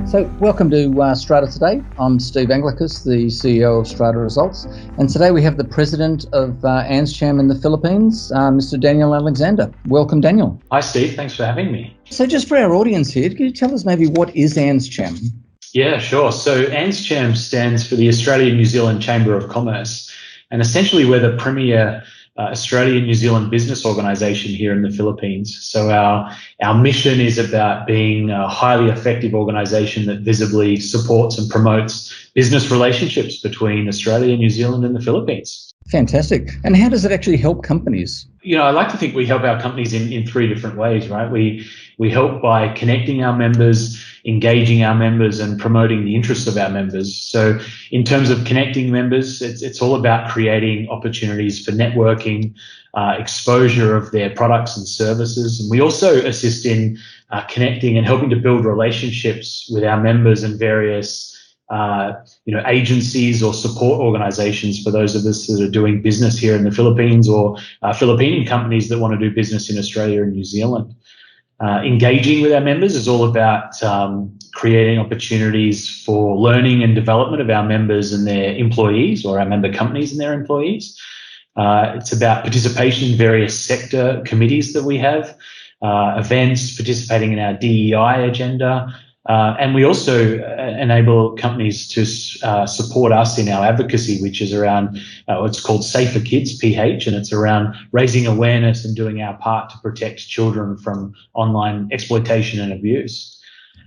So welcome to Strata Today. I'm Steve Anglicus, the CEO of Strata Results. And today we have the president of ANZCHAM in the Philippines, Mr. Daniel Alexander. Welcome, Daniel. Hi, Steve. Thanks for having me. So just for our audience here, can you tell us maybe what is ANZCHAM? Yeah, sure. So ANZCHAM stands for the Australia-New Zealand Chamber of Commerce. And essentially we're the premier Australian-New Zealand business organisation here in the Philippines. So our mission is about being a highly effective organisation that visibly supports and promotes business relationships between Australia, New Zealand and the Philippines. Fantastic. And how does it actually help companies? You know, I like to think we help our companies in three different ways, right? We help by connecting our members, engaging our members and promoting the interests of our members. So in terms of connecting members, it's all about creating opportunities for networking, exposure of their products and services. And we also assist in connecting and helping to build relationships with our members and various agencies or support organizations for those of us that are doing business here in the Philippines or Filipino companies that want to do business in Australia and New Zealand. Engaging with our members is all about creating opportunities for learning and development of our members and their employees, or our member companies and their employees. It's about participation in various sector committees that we have, events, participating in our DEI agenda. And we also enable companies to support us in our advocacy, which is around what's called Safer Kids, PH, and it's around raising awareness and doing our part to protect children from online exploitation and abuse.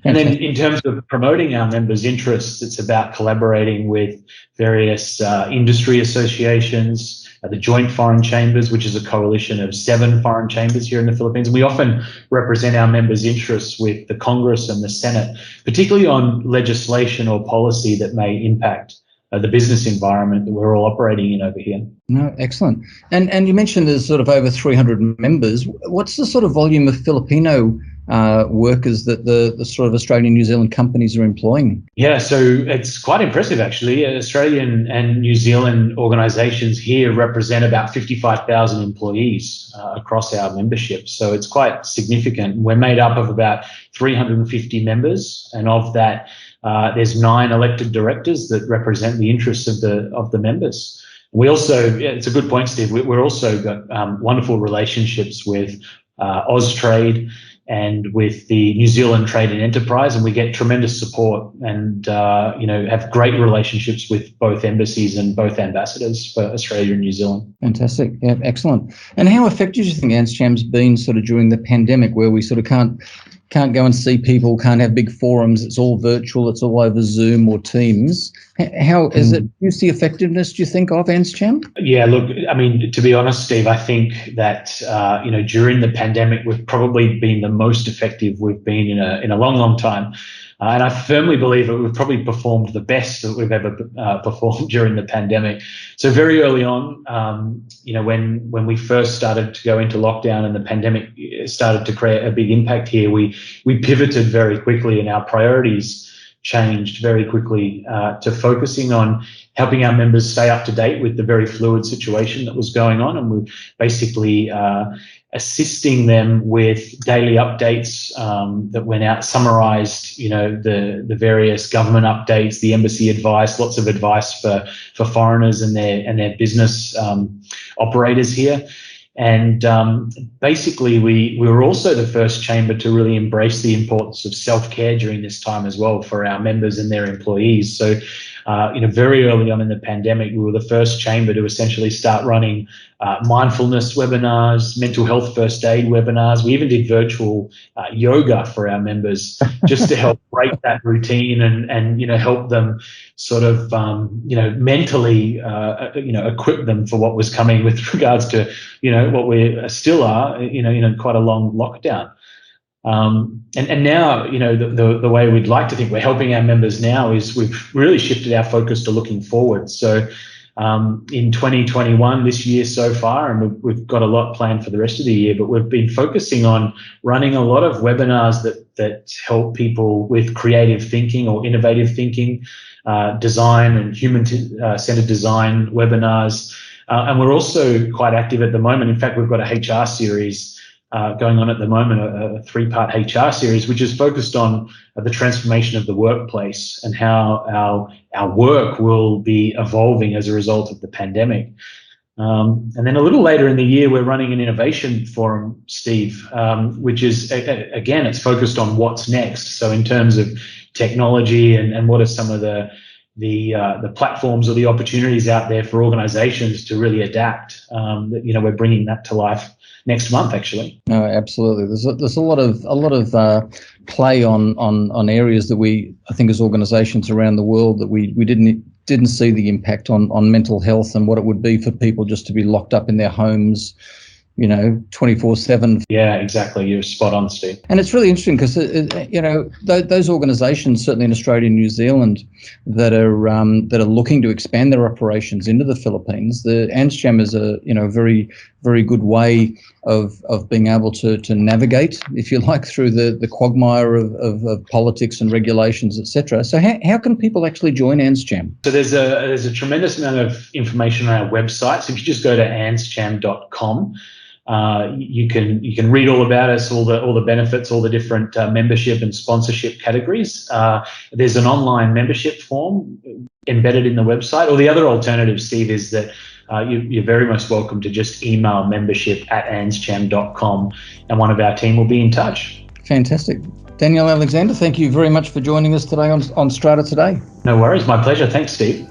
And then in terms of promoting our members' interests, it's about collaborating with various industry associations, the Joint Foreign Chambers, which is a coalition of 7 foreign chambers here in the Philippines. We often represent our members' interests with the Congress and the Senate, particularly on legislation or policy that may impact the business environment that we're all operating in over here. No, excellent. And you mentioned there's sort of over 300 members. What's the sort of volume of Filipino workers that the sort of Australian New Zealand companies are employing? Yeah, so it's quite impressive actually. Australian and New Zealand organisations here represent about 55,000 employees across our membership. So it's quite significant. We're made up of about 350 members, and of that, there's 9 elected directors that represent the interests of the members. We also, it's a good point, Steve. We're also got wonderful relationships with Austrade and with the New Zealand Trade and Enterprise, and we get tremendous support and have great relationships with both embassies and both ambassadors for Australia and New Zealand. Fantastic. Yeah, excellent. And how effective do you think ANZCHAM's been sort of during the pandemic, where we sort of can't go and see people, can't have big forums, it's all virtual, it's all over Zoom or Teams? How is it? Do you see effectiveness, do you think, of ANZCHAM? Yeah, look, I mean, to be honest, Steve, I think that, during the pandemic, we've probably been the most effective we've been in a long, long time. And I firmly believe that we've probably performed the best that we've ever performed during the pandemic. So very early on, when we first started to go into lockdown and the pandemic started to create a big impact here, we pivoted very quickly, and our priorities changed very quickly to focusing on helping our members stay up to date with the very fluid situation that was going on. And we basically assisting them with daily updates that went out, summarized, the various government updates, the embassy advice, lots of advice for foreigners and their business operators here. And basically, we were also the first chamber to really embrace the importance of self-care during this time as well for our members and their employees. So, very early on in the pandemic, we were the first chamber to essentially start running mindfulness webinars, mental health first aid webinars. We even did virtual yoga for our members just to help break that routine and help them sort of, mentally, equip them for what was coming with regards to, what we still are, quite a long lockdown. And now, the way we'd like to think we're helping our members now is we've really shifted our focus to looking forward. So in 2021, this year so far, and we've got a lot planned for the rest of the year, but we've been focusing on running a lot of webinars that help people with creative thinking or innovative thinking, design and human-centered design webinars. And we're also quite active at the moment. In fact, we've got a HR series going on at the moment, a 3-part HR series, which is focused on the transformation of the workplace and how our work will be evolving as a result of the pandemic. And then a little later in the year, we're running an innovation forum, Steve, which is, again, it's focused on what's next. So in terms of technology and what are some of the platforms or the opportunities out there for organizations to really adapt. We're bringing that to life next month, actually. No, absolutely. There's a lot of play on areas that I think as organizations around the world that we didn't see the impact on mental health and what it would be for people just to be locked up in their homes, 24/7. Yeah, exactly. You're spot on, Steve. And it's really interesting because, those organisations, certainly in Australia and New Zealand, that are looking to expand their operations into the Philippines, the ANZCHAM is a very, very good way of being able to navigate, if you like, through the quagmire of politics and regulations, etc. So how can people actually join ANZCHAM? So there's a tremendous amount of information on our website. So if you just go to anzcham.com, you can read all about us, all the benefits, all the different membership and sponsorship categories. There's an online membership form embedded in the website. Or the other alternative, Steve, is that you're very much welcome to just email membership@anzcham.com, and one of our team will be in touch. Fantastic. Daniel Alexander, thank you very much for joining us today on Strata Today. No worries. My pleasure. Thanks, Steve.